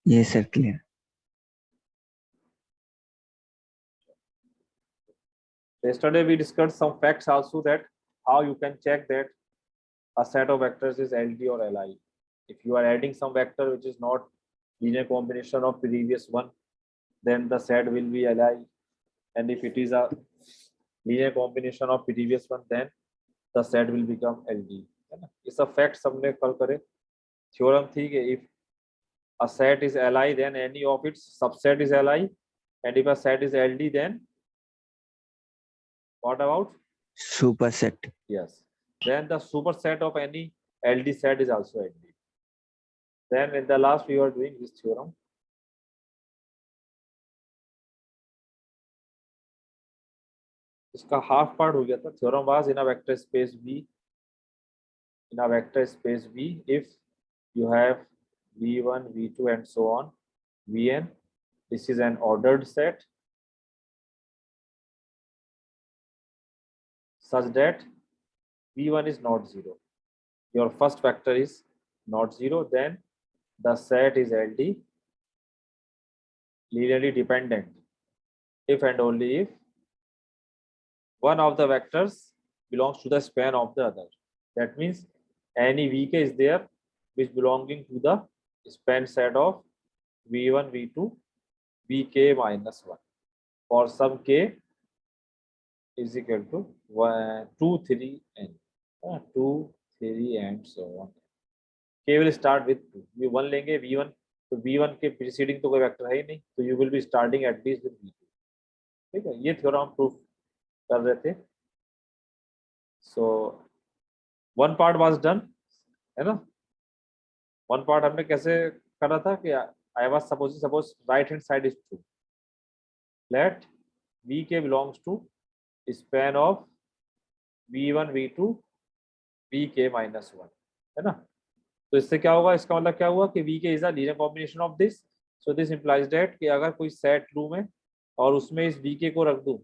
Yes, sir. Clear. Yesterday we discussed some facts also, that how you can check that a set of vectors is LD or LI. If you are adding some vector which is not linear combination of previous one, then the set will be LI, and if it is a linear combination of previous one, then the set will become LD, है ना. इस fact सबने कल करे. Theorem थी कि if a set is Li, then any of its subset is Li, and if a set is LD, then what about Superset. yes, then the superset of any LD set is also LD. Then in the last we were doing this theorem. इसका half part हो गया था. Theorem was in a vector space V, in a vector space V, if you have V1, V2 and so on, Vn, this is an ordered set such that V1 is not 0. Your first vector is not 0, then the set is LD, linearly dependent, if and only if one of the vectors belongs to the span of the other. That means any Vk is there which belonging to the span set of V1, V2, Vk minus 1, for some k is equal to 1, 2, 3 and 2, 3 and so on. K will start with 2. ये 1 लेंगे V1, तो V1 के preceding तो कोई vector है ही नहीं, तो you will be starting at least with V2. ठीक है, ये थ्योरम हम प्रूफ कर रहे थे. So one part was done, है ना. one part हमने कैसे करा था कि I was suppose right hand side is true. Let Vk belongs to span of V1, V2, Vk minus 1, है ना. तो इससे क्या होगा, इसका मतलब क्या हुआ कि Vk is a linear combination of this. So this implies that कि अगर कोई सेट लूं मैं और उसमें इस Vk को रख दूं,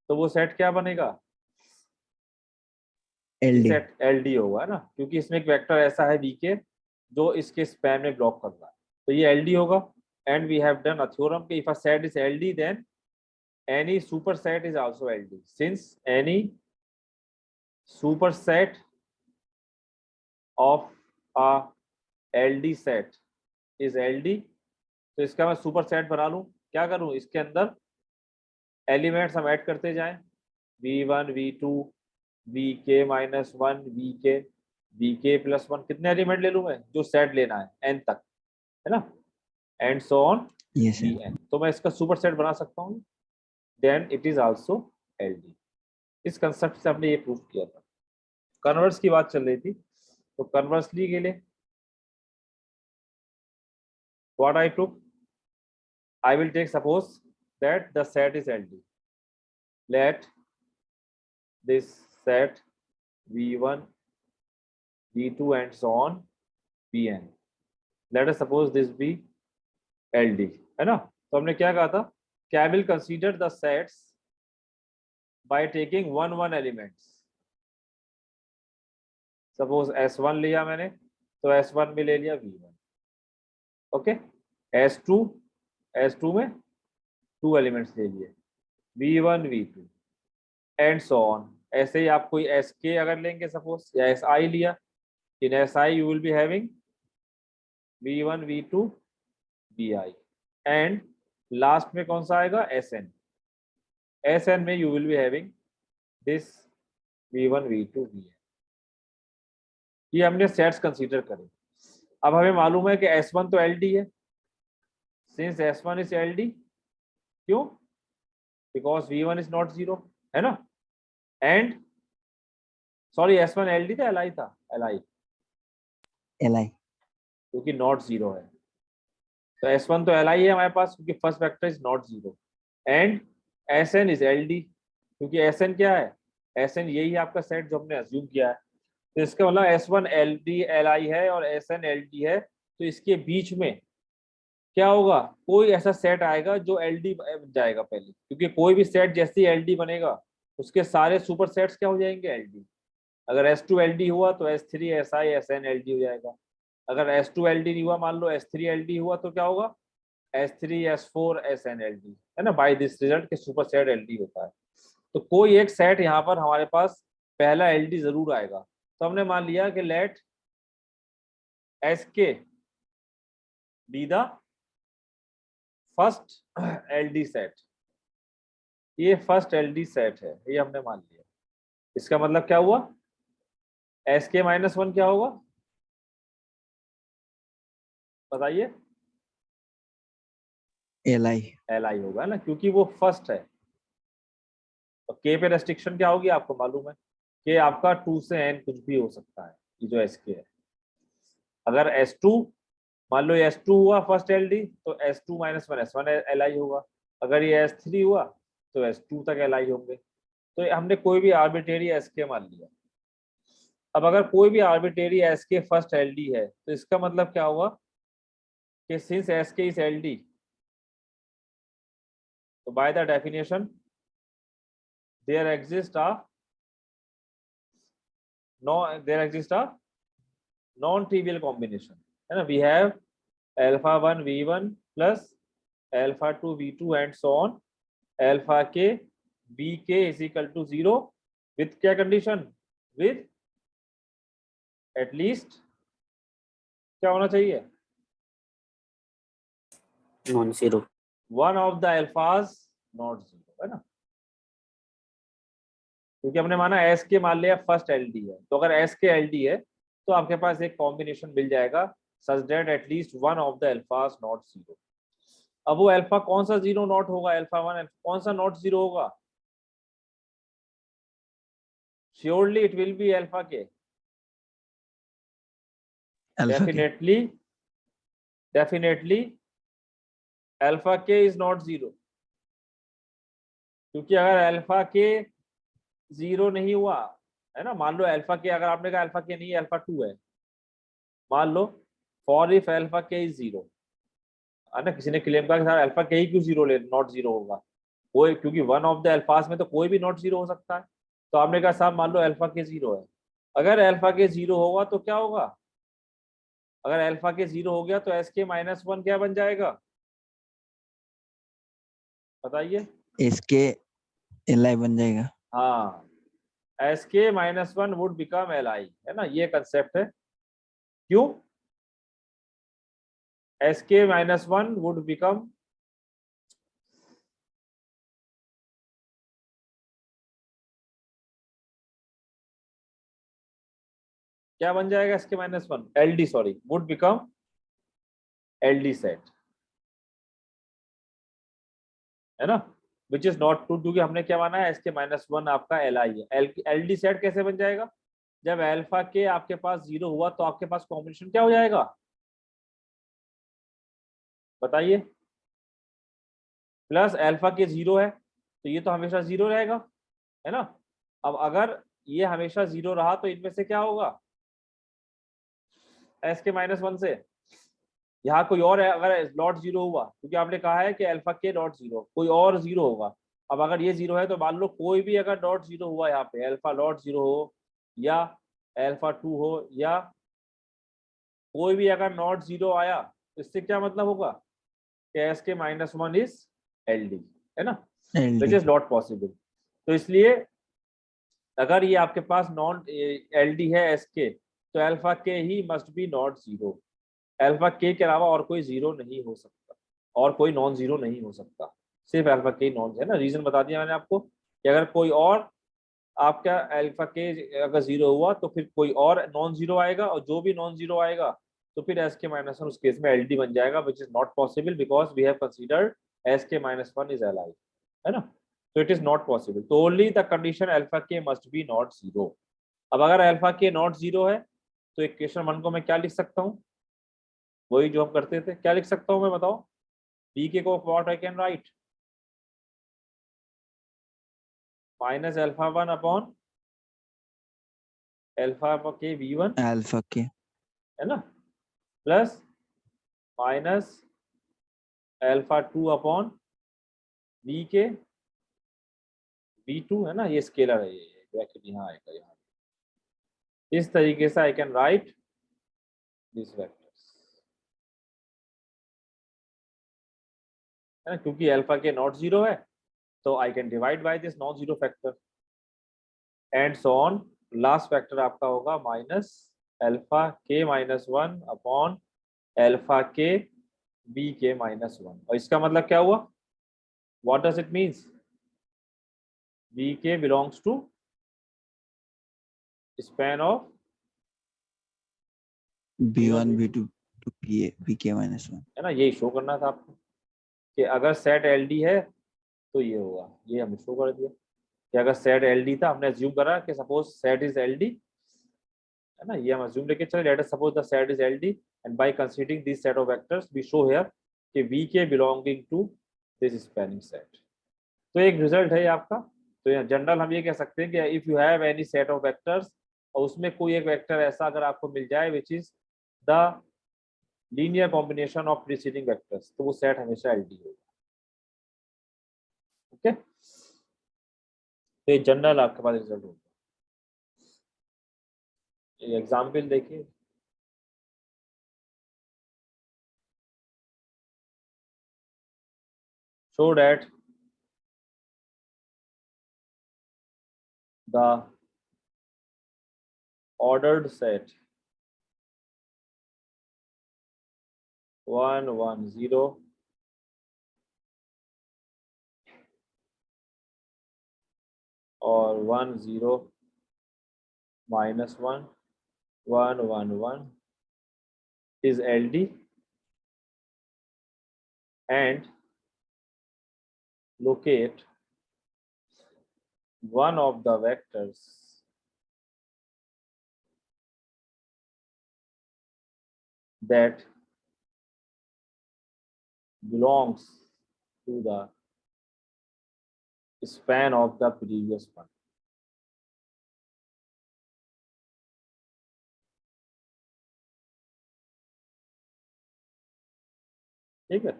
तो वो सेट क्या बनेगा, LD. सेट LD होगा ना, क्योंकि इसमें एक वेक्टर ऐसा है Vk जो इसके स्पैन में ब्लॉक कर रहा है, तो ये LD होगा. And we have done a theorem कि if a set is LD, then any superset is also LD. Since any superset of a LD set is LD, तो इसका मैं superset बना लूं. क्या करूं, इसके अंदर एलिमेंट्स हम ऐड करते जाएं, V1, V2, Vk minus 1, Vk plus 1. कितने एलिमेंट ले लूं मैं, जो सेट लेना है n तक, है ना, and so on Yes, sir. Vn. तो मैं इसका सुपरसेट बना सकता हूं. Then it is also LD. इस कंसेप्ट से हमने ये प्रूव किया था. कन्वर्स की बात चल रही थी, तो कन्वर्सली के लिए what I took, I will take suppose that the set is LD. Let this set V1, V2 and so on Vn. Let us suppose this be LD, है ना. तो हमने क्या कहा था कि I will consider the sets by taking one elements. Suppose S1 लिया मैंने, तो S1 में ले लिया V1, ओके. S2 में 2 एलिमेंट्स ले लिए, V1, V2 and so on. ऐसे ही आप कोई SK अगर लेंगे सपोज, या SI लिया, इन SI you will be having V1, V2, Vi, and last में कौन सा आएगा, SN में you will be having this V1, V2, Vi. ये हमने सेट्स कंसीडर करे. अब हमें मालूम है कि S1 तो LD है. सिंस S1 इज LD, क्यों, बिकॉज V1 इज नॉट 0, है ना. एंड सॉरी, S1 LD था LI था, LI, LI. क्योंकि नॉट 0 है. तो S1 तो LI है हमारे पास, क्योंकि first vector is not 0. And SN is LD, क्योंकि SN क्या है, SN यही है आपका सेट जो हमने अज्यूम किया है. तो इसका मतलब S1 LD LI है और SN LD है, तो इसके बीच में क्या होगा, कोई ऐसा सेट आएगा जो LD बन जाएगा पहले, क्योंकि कोई भी सेट जैसे ही LD बनेगा उसके सारे सुपर सेट्स क्या हो जाएंगे, LD. अगर S2 LD हुआ तो S3 SI SN LD हो जाएगा. अगर S2LD नहीं हुआ, मान लो S3LD हुआ तो क्या होगा, S3S4SNLD, है ना, बाय दिस रिजल्ट के सुपर सेट LD होता है। तो कोई एक सेट यहाँ पर हमारे पास पहला LD जरूर आएगा। तो हमने मान लिया कि let SK be the first LD set, ये फर्स्ट LD सेट है, ये हमने मान लिया। इसका मतलब क्या हुआ, SK-1 क्या होगा बताइए, Li. LI होगा ना, क्योंकि वो फर्स्ट है। तो K पे रेस्ट्रिक्शन क्या होगी आपको मालूम है, कि आपका 2 से n कुछ भी हो सकता है, ये जो SK है। अगर S2, मान लो ये S2 हुआ फर्स्ट LD, तो S2-1 S1 LI होगा। अगर ये S3 हुआ तो S2 तक LI होंगे। तो हमने कोई भी आर्बिट्रेरी SK मान लिया। अब अगर कोई भी आर्बिट्रेरी SK फर्स्ट LD है, तो इसका मतलब क्या हुआ कि सिंस SK इज LD, तो by the definition there exists a non-trivial combination, है ना। We have alpha 1 V1 plus alpha 2 V2 and so on, alpha k bk is equal to 0 with क्या condition, with at least क्या होना चाहिए, non zero, one of the alphas not zero, है ना। क्योंकि हमने माना एस के मान लिया फर्स्ट एलडी है, तो अगर एस के एलडी है तो आपके पास एक कॉम्बिनेशन मिल जाएगा such that at least one of the alphas not zero. अब वो अल्फा कौन सा जीरो नॉट होगा, अल्फा 1 कौन सा नॉट जीरो होगा, surely it will be alpha के, Alpha K. डेफिनेटली अल्फा के इज नॉट जीरो, क्योंकि अगर अल्फा के जीरो नहीं हुआ, है ना, मान लो अल्फा के, अगर आपने कहा अल्फा के नहीं अल्फा 2 है, मान लो फॉर इफ अल्फा के इज जीरो, है ना, किसी ने क्लेम करा कि सर अल्फा के ही क्यों जीरो ले नॉट जीरो होगा, वो क्योंकि वन ऑफ द अल्फास में तो कोई भी नॉट जीरो हो सकता है। तो आपने कहा साहब मान लो अल्फा के जीरो है, अगर अल्फा के जीरो होगा तो क्या होगा, अगर अल्फा के जीरो हो गया तो SK-1 क्या बन जाएगा बताइए। SK Li बन जाएगा। हाँ, SK-1 वुड बिकम LI, है ना, ये कंसेप्ट है। क्यों, SK-1 वुड बिकम, क्या बन जाएगा SK-1 LD, sorry, would become LD set, है ना, विच इज नॉट ट्रू, क्योंकि हमने क्या माना है SK-1 आपका LI है। LD सेट कैसे बन जाएगा, जब अल्फा के आपके पास जीरो हुआ तो आपके पास कॉम्बिनेशन क्या हो जाएगा बताइए, प्लस अल्फा के जीरो है तो ये तो हमेशा जीरो रहेगा, है ना। अब अगर ये हमेशा जीरो रहा तो इनमें से क्या होगा, SK-1 से यहाँ कोई और है, अगर नॉट जीरो हुआ, क्योंकि आपने कहा है कि अल्फा के नॉट जीरो, कोई और जीरो होगा। अब अगर ये जीरो है तो मान लो कोई भी अगर नॉट जीरो हुआ यहाँ पे, अल्फा नॉट जीरो हो या अल्फा 2 हो या कोई भी अगर नॉट जीरो आया, तो इससे क्या मतलब होगा कि SK-1 इज LD, है ना, विच LD. Is not possible. तो इसलिए अगर ये आपके पास नॉन LD है SK, तो अल्फा के he must be not zero, alpha के अलावा और कोई जीरो नहीं हो सकता, और कोई नॉन जीरो नहीं हो सकता, सिर्फ अल्फा के नॉन, है ना। रीजन बता दिया मैंने आपको कि अगर कोई और आपका अल्फा के अगर जीरो हुआ तो फिर कोई और नॉन जीरो आएगा, और जो भी नॉन जीरो आएगा तो फिर SK-1 उस केस में LD बन जाएगा, which is not possible because we have considered SK-1 is LI, है ना। तो इट इज नॉट पॉसिबल, तो only the condition alpha k must be not zero. अब अगर अल्फा के नॉट जीरो है तो इक्वेशन 1 को मैं क्या लिख सकता हूँ, वही जो हम करते थे, क्या लिख सकता हूँ मैं बताओ, BK को what I can write, minus alpha 1 upon alpha के V1, Alpha K. है ना, plus minus alpha 2 upon BK V2, है ना, ये स्केलर है, ये ब्रैकेट यहाँ आएगा, यहाँ इस तरीके से I can write these vectors, है ना, क्योंकि अल्फा के नॉट जीरो है तो I can divide by this non zero factor and so on. Last factor आपका होगा minus alpha k minus one upon alpha k b k minus one. और इसका मतलब क्या हुआ, what does it means, b k belongs to span of B1 B2 to BK minus 1। है ना, यही शो करना था आपको कि अगर सेट एल डी है तो ये होगा, ये हमने शो कर दिया कि अगर सेट एल डी था, हमने अज्यूम करा कि suppose set is L D, है ना, ये हम अज्यूम लेके चले, let us suppose the set is L D and by considering this set of vectors we show here कि v k belonging to this spanning set. तो एक result है ये आपका। तो यहाँ जनरल हम ये कह सकते हैं कि if you have any set of vectors और उसमें कोई एक वेक्टर ऐसा अगर आपको मिल जाए which is the linear combination of preceding vectors, तो वो सेट हमेशा एलडी होगा। ओके, तो ये जनरल आपके पास रिजल्ट होगा। एग्जाम्पल देखिए, show that the ordered set 1 1 0 और 1 0 minus 1 1 1 1 is LD and locate one of the vectors that belongs to the span of the previous one। ठीक है,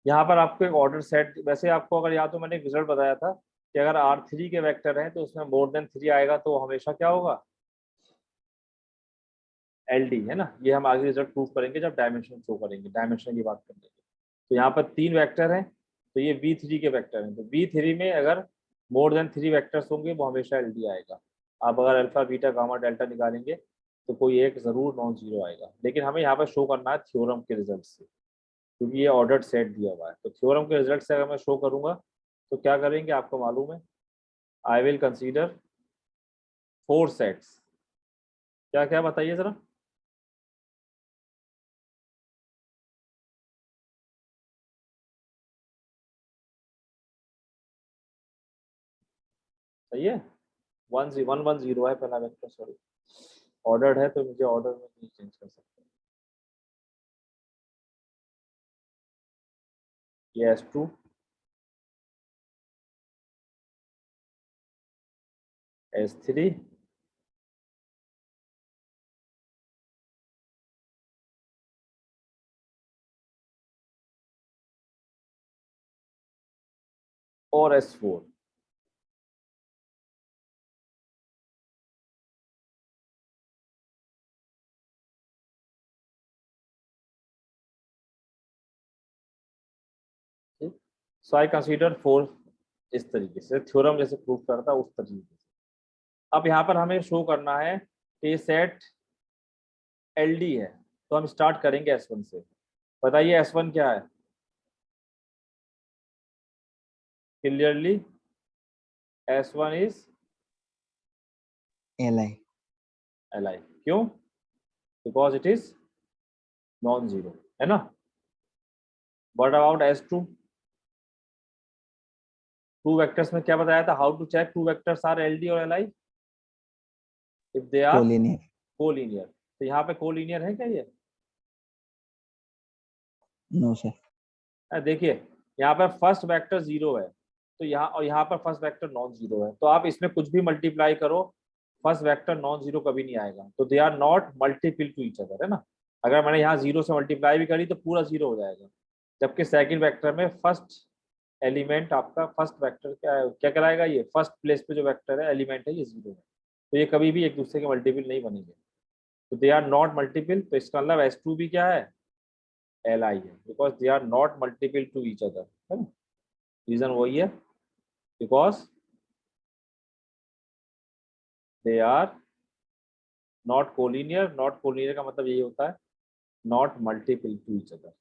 यहाँ पर आपको एक ऑर्डर सेट, वैसे आपको अगर या तो मैंने एक रिजल्ट बताया था कि अगर R3 के वेक्टर हैं तो उसमें मोर देन 3 आएगा तो हमेशा क्या होगा, एलडी, है ना। ये हम आगे रिजल्ट प्रूव करेंगे जब डायमेंशन शो करेंगे, डायमेंशन की बात करेंगे। तो यहाँ पर 3 वेक्टर हैं तो ये V3 के वेक्टर हैं, तो V3 में अगर मोर देन 3 वेक्टर्स होंगे वो हमेशा एलडी आएगा। आप अगर अल्फा बीटा गामा डेल्टा निकालेंगे तो कोई एक जरूर नॉन जीरो आएगा, लेकिन हमें यहाँ पर शो करना है थ्योरम के रिजल्ट से, क्योंकि ये ऑर्डर्ड सेट दिया हुआ है। तो थ्योरम के रिजल्ट से अगर मैं शो करूंगा तो क्या करेंगे आपको मालूम है, आई विल कंसीडर 4 सेट्स। क्या क्या बताइए जरा, सही है। 1 1 0 है पहला वेक्टर, सॉरी ऑर्डर्ड है तो मुझे ऑर्डर में नहीं चेंज कर सकते। ये S2 S3 और S4। सो आई कंसीडर 4 इस तरीके से, थ्योरम जैसे प्रूव करता उस तरीके से। अब यहाँ पर हमें शो करना है कि ये सेट एलडी है, तो हम स्टार्ट करेंगे S1 से। बताइए S1 क्या है, clearly S1 is LI। Li, क्यों, because it is non zero, है ना। What about S2, two vectors में क्या बताया था, how to check two vectors are LD और Li if they are collinear. Collinear. तो यहाँ पे कोलिनियर है क्या ये, नो सर। देखिए यहाँ पर फर्स्ट वेक्टर जीरो है तो यहाँ, और यहाँ पर फर्स्ट वेक्टर नॉन जीरो है, तो आप इसमें कुछ भी मल्टीप्लाई करो फर्स्ट वेक्टर नॉन जीरो कभी नहीं आएगा। तो they are not multiple to each other, है ना। अगर मैंने यहाँ जीरो से मल्टीप्लाई भी करी तो पूरा जीरो हो जाएगा, जबकि सेकंड वेक्टर में फर्स्ट एलिमेंट आपका फर्स्ट वेक्टर क्या कराएगा, ये फर्स्ट प्लेस पे जो वेक्टर है एलिमेंट है ये जीरो है, तो ये कभी भी एक दूसरे के मल्टीपल नहीं बनेंगे। तो दे आर नॉट मल्टीपल, तो इसका मतलब S2 भी क्या है, Li है, because they are not multiple to each other, है ना। रीजन वही है, because they are not collinear. Not collinear का मतलब यही होता है not multiple to each other.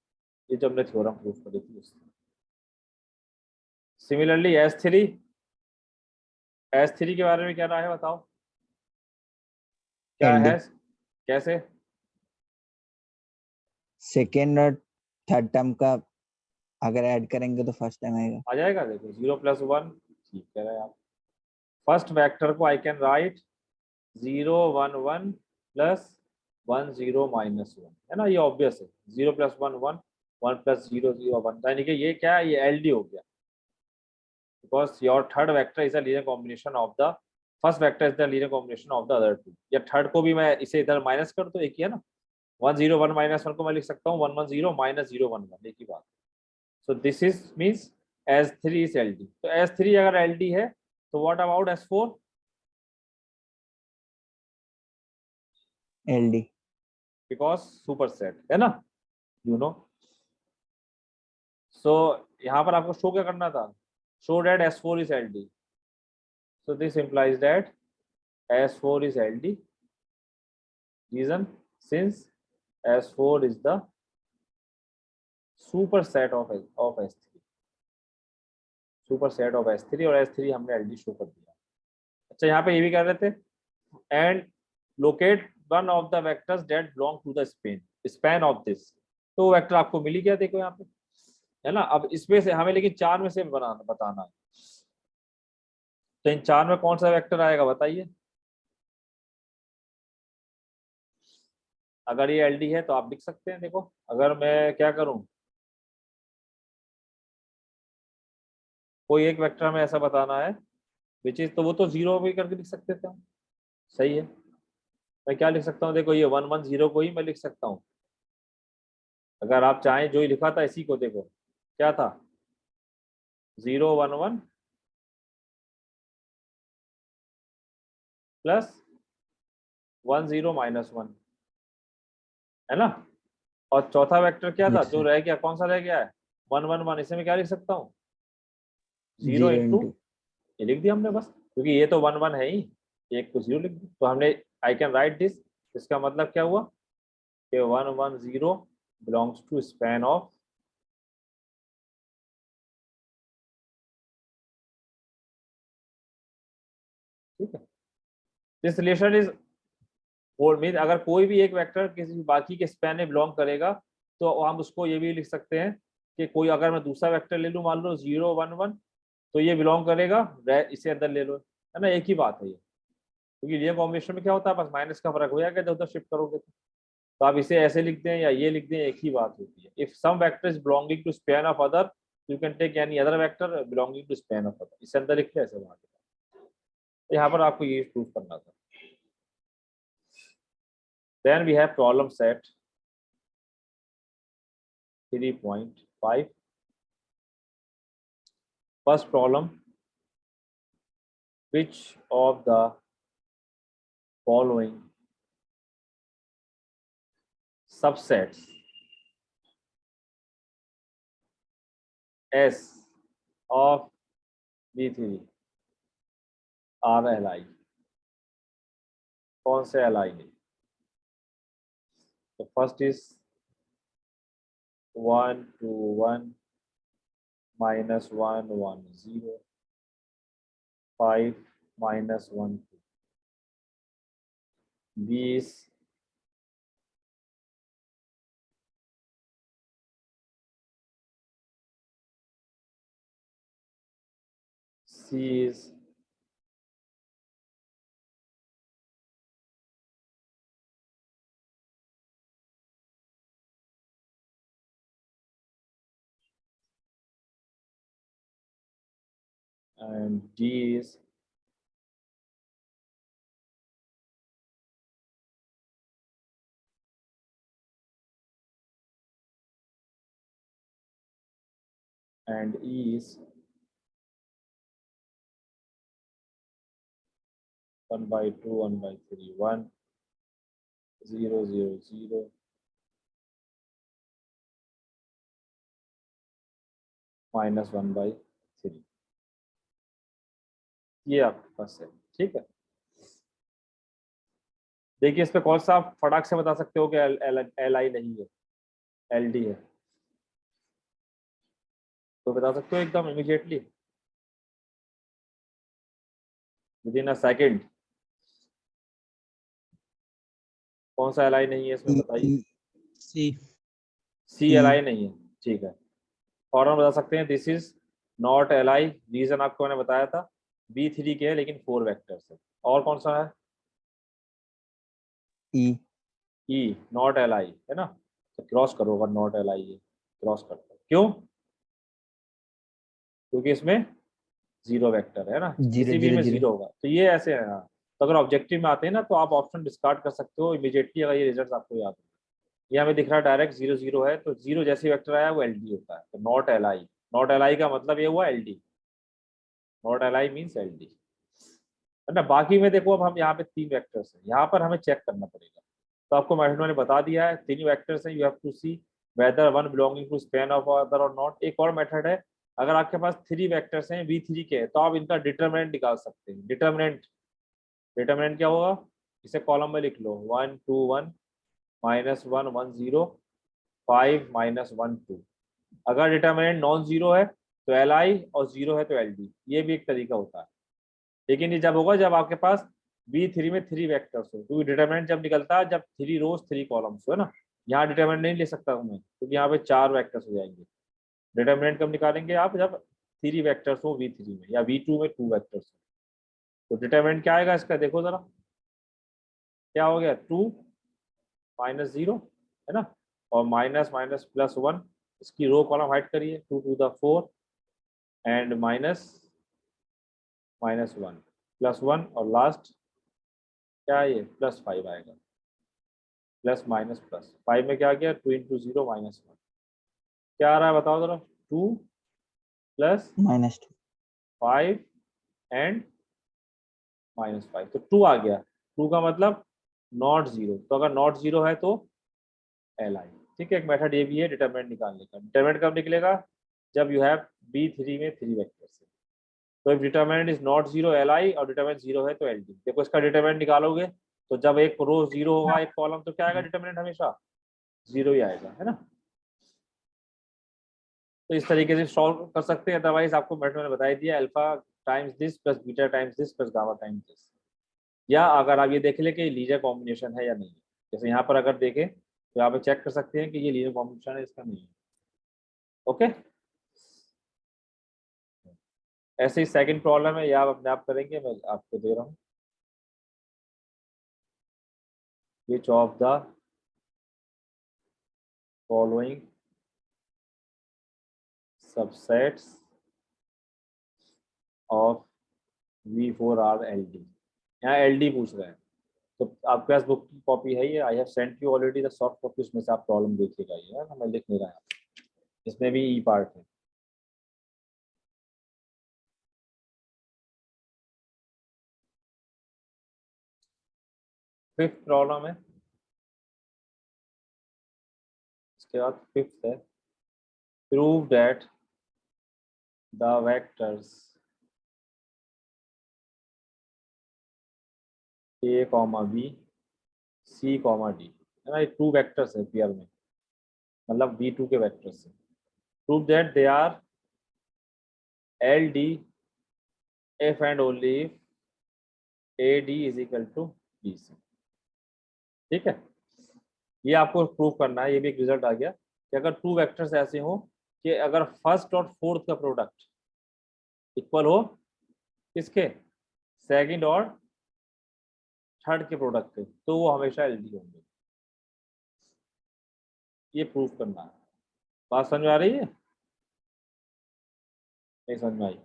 ये जो हमने थ्योरम प्रूफ करी थी उससे। सिमिलरली S3 के बारे में क्या राय है बताओ, क्या LD है, कैसे। सेकेंड और थर्ड टर्म का अगर ऐड करेंगे तो फर्स्ट टाइम आएगा। आ जाएगा, देखो 0+1, ठीक कह रहे हैं आप। फर्स्ट वेक्टर को आई कैन राइट 0 1 1 प्लस 1 0 -1, है ना, ये ऑब्वियस है। 0+1 1, 1 + 0 0 1, यानी कि ये क्या है, ये LD हो गया, because your third vector is a linear combination of the first vector is the linear combination of the other two. या थर्ड को भी मैं इसे इधर माइनस कर दो, एक ही है ना, 1 0 1 -1 को मैं लिख सकता हूँ 1 1 0 -0 1 1, एक ही बात। So this is means S3 is LD। तो S3 अगर LD है तो what about S4? LD because super set है ना, यू नो। सो यहाँ पर आपको शो क्या करना था, show that S4 is LD। So this implies that S4 is LD. Reason, since S4 is the superset of S3, superset of S3, और S3 हमने LD शो कर दिया। अच्छा, यहाँ पे ये भी कह रहे थे, and locate one of the vectors that belong to the span of this. तो वेक्टर आपको मिल ही गया, देखो यहाँ पे, है ना। अब इसमें से हमें लेकिन चार में से बताना है, तो इन चार में कौन सा वेक्टर आएगा बताइए। अगर ये LD है तो आप लिख सकते हैं, देखो अगर मैं क्या करूं, कोई एक वेक्टर हमें ऐसा बताना है विच इज, तो वो तो 0 भी करके लिख सकते थे हम, सही है। मैं क्या लिख सकता हूँ, देखो ये 1 1 0 को ही मैं लिख सकता हूँ। अगर आप चाहें, जो ही लिखा था इसी को, देखो क्या था, 0 1 1 प्लस 1 0 -1, है ना। और चौथा वेक्टर क्या था यस जो सर। रह गया, कौन सा रह गया है, 1 1 1, इसे मैं क्या लिख सकता हूँ, 0 0 इंटू, इंटू ये लिख दिया हमने बस, क्योंकि ये तो 1 1 है ही, एक को 0 लिख दिया तो हमने, आई कैन राइट दिस। इसका मतलब क्या हुआ कि 1 1 0 बिलोंग्स टू स्पैन ऑफ, ठीक है। दिस रिलेशन इज, और मीन अगर कोई भी एक वेक्टर किसी बाकी के स्पैन में बिलोंग करेगा तो हम उसको ये भी लिख सकते हैं कि कोई, अगर मैं दूसरा वेक्टर ले लूँ, मान लो 0 1 1, तो ये बिलोंग करेगा, इसे अंदर ले लो, है ना, एक ही बात है ये। क्योंकि ये कॉम्बिनेशन में क्या होता है, बस माइनस का फर्क हो जाएगा जब उधर शिफ्ट करोगे तो आप इसे ऐसे लिख दें या ये लिख दें, एक ही बात होती है। If some vector is belonging to span of other, you can take any other vector belonging to span of other, इसे अंदर लिख के ऐसे बाहर। यहाँ पर आपको ये प्रूव करना था। Then we have problem set 3.5. First problem, which of the following subsets S of V3 are Li? कौन से Li है? तो first is 1 2 1 -1 1 0 5 -1 2, B is C is and D is and E is 1/2 1/3 1 0 0 0 -1/3, ये आपके पास है। ठीक है, देखिए इस पे कौन सा आप फटाक से बता सकते हो कि एल आई नहीं है, एल डी है, तो बता सकते हो एकदम immediately with in a second, कौन सा एल आई नहीं है इसमें बताइए। सी। सी एल आई नहीं है, ठीक है। और हम बता सकते हैं this is not L I, reason आपको मैंने बताया था, B3 के है लेकिन 4 वेक्टर्स है। और कौन सा है, ई ई नॉट एल आई है ना, तो क्रॉस करो अगर नॉट एल आई है, क्रॉस करते क्यों, क्योंकि इसमें 0 वेक्टर है ना, 0 किसी भी 0 में 0 0 होगा, तो ये ऐसे है। हाँ, तो अगर ऑब्जेक्टिव में आते हैं ना तो आप ऑप्शन डिस्कार्ड कर सकते हो इमीडिएटली अगर ये रिजल्ट आपको याद हो। ये हमें दिख रहा है डायरेक्ट 0 0 है, तो 0 जैसे वेक्टर आया वो एल डी होता है, तो not L I, not L आई का मतलब ये हुआ L D, not L I means L D है ना। बाकी में देखो अब हम यहाँ पे 3 वेक्टर्स हैं, यहाँ पर हमें चेक करना पड़ेगा, तो आपको मेथड मैंने बता दिया है 3 वेक्टर्स हैं, you have to see whether one belonging to span of other और नॉट। एक और मेथड है, अगर आपके पास 3 वेक्टर्स हैं V3 के, तो आप इनका डिटरमिनेंट निकाल सकते हैं। डिटरमिनेंट, डिटरमिनेंट क्या होगा, इसे कॉलम में लिख लो, 1 2 1 -1 1 0 5 -1 2। अगर डिटरमिनेंट नॉन जीरो है तो एल आई और 0 है तो एल डी, ये भी एक तरीका होता है। लेकिन ये जब होगा जब आपके पास B3 में 3 वेक्टर्स हो, क्योंकि डिटरमिनेंट जब निकलता है जब 3 रोज 3 कॉलम्स हो, है ना। यहाँ डिटरमिनेंट नहीं ले सकता हूँ मैं, क्योंकि यहाँ पे 4 वेक्टर्स हो जाएंगे। डिटरमिनेंट कब निकालेंगे आप, जब 3 वेक्टर्स हो V3 में, या V2 में 2 वेक्टर्स हो। तो डिटरमिनेंट क्या आएगा इसका, देखो जरा क्या हो गया, 2 -0 है ना, और माइनस माइनस +1, इसकी रो कॉलम हाइड करिए, 2 to the 4 एंड -1 +1 और लास्ट क्या है ये +5 आएगा, प्लस माइनस प्लस 5 में क्या आ गया, 2 × 0 -1, क्या आ रहा है बताओ जरा, 2 + -2 5 एंड -5, तो 2 आ गया। 2 का मतलब नॉट 0, तो अगर नॉट 0 है तो एल आई। ठीक है, एक मेथड ये भी है डिटरमिनेंट निकालने का। डिटरमिनेंट कब निकलेगा, जब यू हैव B3 में 3 वेक्टर्स है। तो if determinant is not 0 L I और डिटरमिनेंट 0 है तो एल डी। देखो इसका डिटरमिनेंट निकालोगे तो जब एक रो 0 होगा एक कॉलम, तो क्या आएगा डिटरमिनेंट हमेशा 0 ही आएगा, है ना। तो इस तरीके से सॉल्व कर सकते हैं, अदरवाइज आपको मेथड मैंने बता दिया, alpha times this plus beta times this plus gamma times this. या अगर आप ये देख ले कि लीनियर कॉम्बिनेशन है या नहीं, जैसे यहाँ पर अगर देखें तो यहाँ पे चेक कर सकते हैं कि ये लीनियर कॉम्बिनेशन है, इसका नहीं है। ओके, ऐसे ही सेकंड प्रॉब्लम है, या आप अपने आप करेंगे, मैं आपको दे रहा हूँ। Which of the following subsets of V4 are L D, यहाँ एल डी पूछ रहे हैं, तो आपके पास बुक की कॉपी है ये, I have sent you already the soft copy, उसमें से आप प्रॉब्लम देखिएगा, ये है ना, मैं लिख नहीं रहा, इसमें भी ई पार्ट है। फिफ्थ प्रॉब्लम है, इसके बाद फिफ्थ है, prove that the vectors A, B, C, D है ना, ये 2 वेक्टर्स है पेयर में, मतलब V2 के वेक्टर्स है। Prove that they are L D if and only if AD is equal to BC। ठीक है, ये आपको प्रूव करना है, ये भी एक रिजल्ट आ गया कि अगर 2 वेक्टर्स ऐसे हो कि अगर फर्स्ट और फोर्थ का प्रोडक्ट इक्वल हो किसके, सेकंड और थर्ड के प्रोडक्ट के, तो वो हमेशा एलडी होंगे। ये प्रूव करना है। बात समझ में आ रही है, नहीं समझ में आई,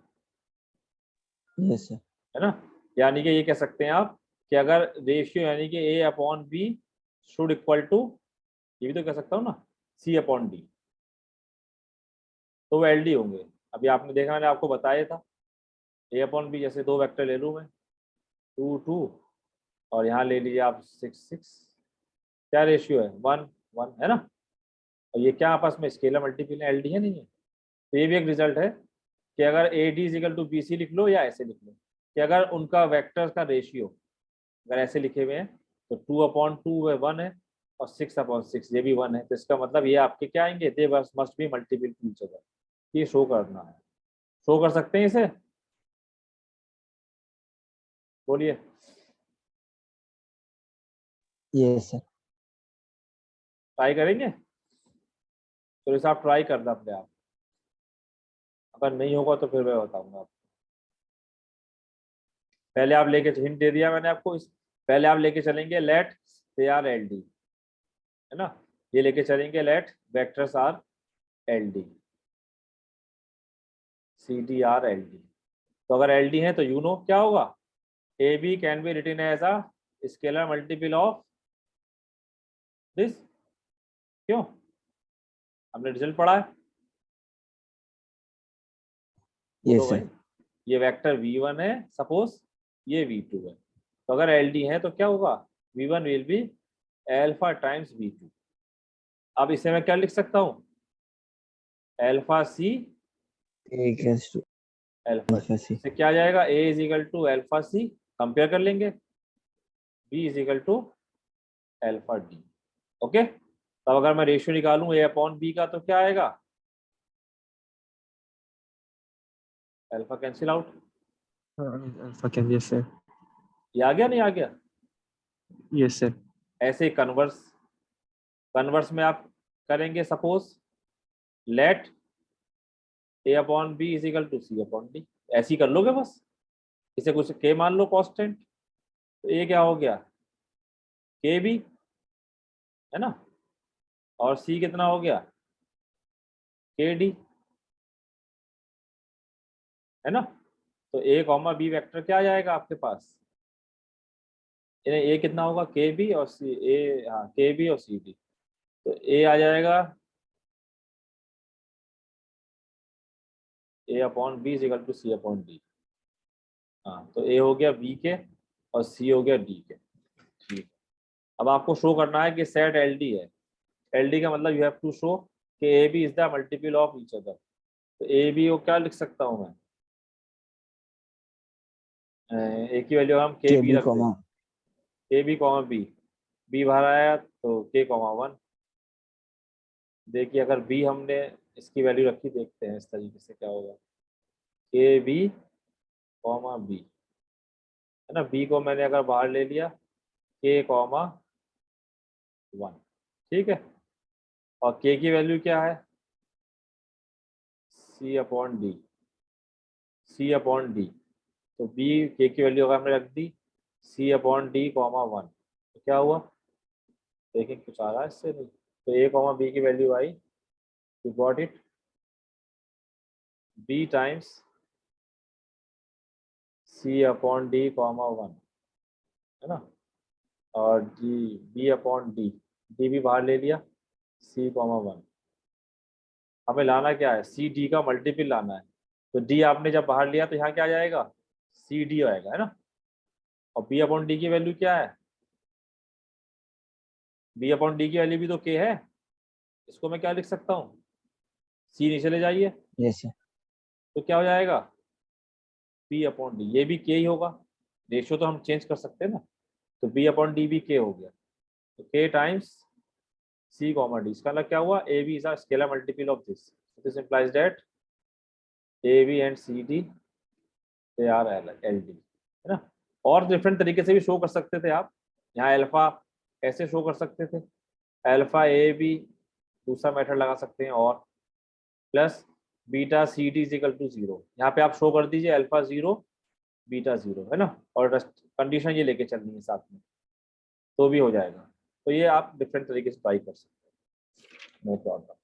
यस सर। है ना। यानी कि ये कह सकते हैं आप कि अगर रेशियो यानी कि A/B शुड इक्वल टू, ये भी तो कह सकता हूँ ना, C/D, तो वो एलडी होंगे। अभी आपने देखा, मैंने आपको बताया था A/B, जैसे 2 वेक्टर ले लूँ मैं, 2 2 और यहाँ ले लीजिए आप 6 6, क्या रेशियो है, 1 है ना। और ये क्या आपस में स्केलर मल्टीपल है, एलडी है नहीं है। तो ये भी एक रिजल्ट है कि अगर a d is equal to b c लिख लो या ऐसे लिख लो कि अगर उनका वेक्टर्स का रेशियो अगर ऐसे लिखे हुए हैं तो 2/2 1 है और 6/6 ये भी 1 है, तो इसका मतलब ये आपके क्या आएंगे, they must be multiple to each other. ये शो करना है, शो कर सकते हैं इसे, बोलिए। Yes sir. ट्राई करेंगे, तो इसे आप ट्राई करना अपने आप, अगर नहीं होगा तो फिर मैं बताऊंगा आपको। पहले आप लेके हिंट दे दिया मैंने आपको, इस पहले आप लेके चलेंगे let they are L D, है ना, ये लेके चलेंगे let vectors are L D, c d are L D. तो अगर एल डी है तो यू नो क्या होगा, a b can be written as a scalar multiple of this. क्यों, हमने रिजल्ट पढ़ा है, बोलो यस भाई। सर। ये वेक्टर v1 है, सपोज ये v2 है, तो अगर एल डी है तो क्या होगा, v1 will be alpha times v2। अब इसे मैं क्या लिख सकता हूँ, एल्फा सी ठीक है स्टू- एल्फा डी। Alpha c. इससे क्या आ जाएगा, a is equal to alpha c, compare कर लेंगे, b is equal to alpha d. Okay, तब अगर मैं रेशियो निकालूं a अपॉन b का तो क्या आएगा, alpha cancel out, alpha cancel, yes sir. ये आ गया नहीं आ गया। Yes sir. ऐसे कन्वर्स, कन्वर्स में आप करेंगे, suppose let a upon b is equal to c upon d, ऐसे ही कर लोगे बस, इसे कुछ k मान लो कांस्टेंट, तो ये क्या हो गया, k b, है ना, और c कितना हो गया, k d, है ना। तो a कॉमा b वेक्टर क्या आ जाएगा आपके पास, a कितना होगा, के बी और सी ए, हाँ के बी और सी डी, तो a आ जाएगा a upon b is equal to c upon d. हाँ, तो a हो गया b के और c हो गया d के। ठीक, अब आपको शो करना है कि सेट एल डी है, एल डी का मतलब यू हैव टू शो कि a b is the multiple of each other. तो ए बी को क्या लिख सकता हूँ मैं, ए की वैल्यू हम के के बी बी रख दें, कॉमा के बी कॉमा बी, बी बाहर आया तो के कॉमा 1। देखिए अगर बी हमने इसकी वैल्यू रखी, देखते हैं इस तरीके से क्या होगा, के बी कॉमा बी, है ना, बी को मैंने अगर बाहर ले लिया, के कॉमा 1, ठीक है, और के की वैल्यू क्या है, सी अपॉन डी, सी अपॉन डी, तो बी के की वैल्यू अगर हमने रख दी सी अपॉन डी कॉमा 1, तो क्या हुआ, देखिए कुछ आ रहा है इससे नहीं, तो ए कॉमा बी की value I, you got it, b times c upon d comma 1, है ना, और d b upon d, d भी बाहर ले लिया, सी कॉमा 1। हमें लाना क्या है, सी डी का मल्टीपल लाना है, तो डी आपने जब बाहर लिया तो यहाँ क्या आ जाएगा, सी डी आएगा, है ना, और बी अपॉन डी की वैल्यू क्या है, बी अपॉन डी की वैल्यू भी तो के है, इसको मैं क्या लिख सकता हूँ, सी नीचे ले जाइए, यस सर। तो क्या हो जाएगा, बी अपॉन डी, ये भी के ही होगा, रेशियो तो हम चेंज कर सकते हैं ना, तो बी अपॉन डी भी के हो गया, तो के टाइम्स सी कॉमा डी, इसका मतलब क्या हुआ, a b is a scalar multiple of this implies that a b and c d they are L D, है ना। और डिफरेंट तरीके से भी शो कर सकते थे आप, यहाँ अल्फा ऐसे शो कर सकते थे, अल्फा ए बी, दूसरा मेथड लगा सकते हैं, और plus beta c d is equal to 0, यहाँ पे आप शो कर दीजिए अल्फा 0 बीटा 0, है ना, और कंडीशन ये लेके चलनी है साथ में, तो भी हो जाएगा। तो ये आप डिफरेंट तरीके से ट्राई कर सकते हैं, नो प्रॉब्लम।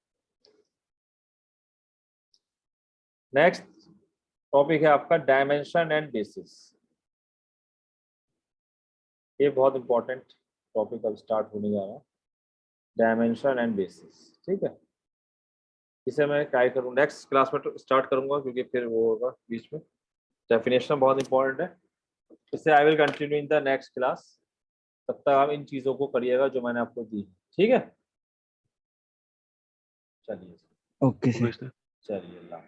नेक्स्ट टॉपिक है आपका डायमेंशन एंड बेसिस, ये बहुत इंपॉर्टेंट टॉपिक अब स्टार्ट होने जा रहा है, डायमेंशन एंड बेसिस, ठीक है। इसे मैं ट्राई करूँ नेक्स्ट क्लास में स्टार्ट करूंगा, क्योंकि फिर वो होगा बीच में, डेफिनेशन बहुत इंपॉर्टेंट है, इससे I will continue in the next class. तब तक आप इन चीजों को करिएगा जो मैंने आपको दी, ठीक है। चलिए ओके ओके सर। सर। चलिए अल्लाह।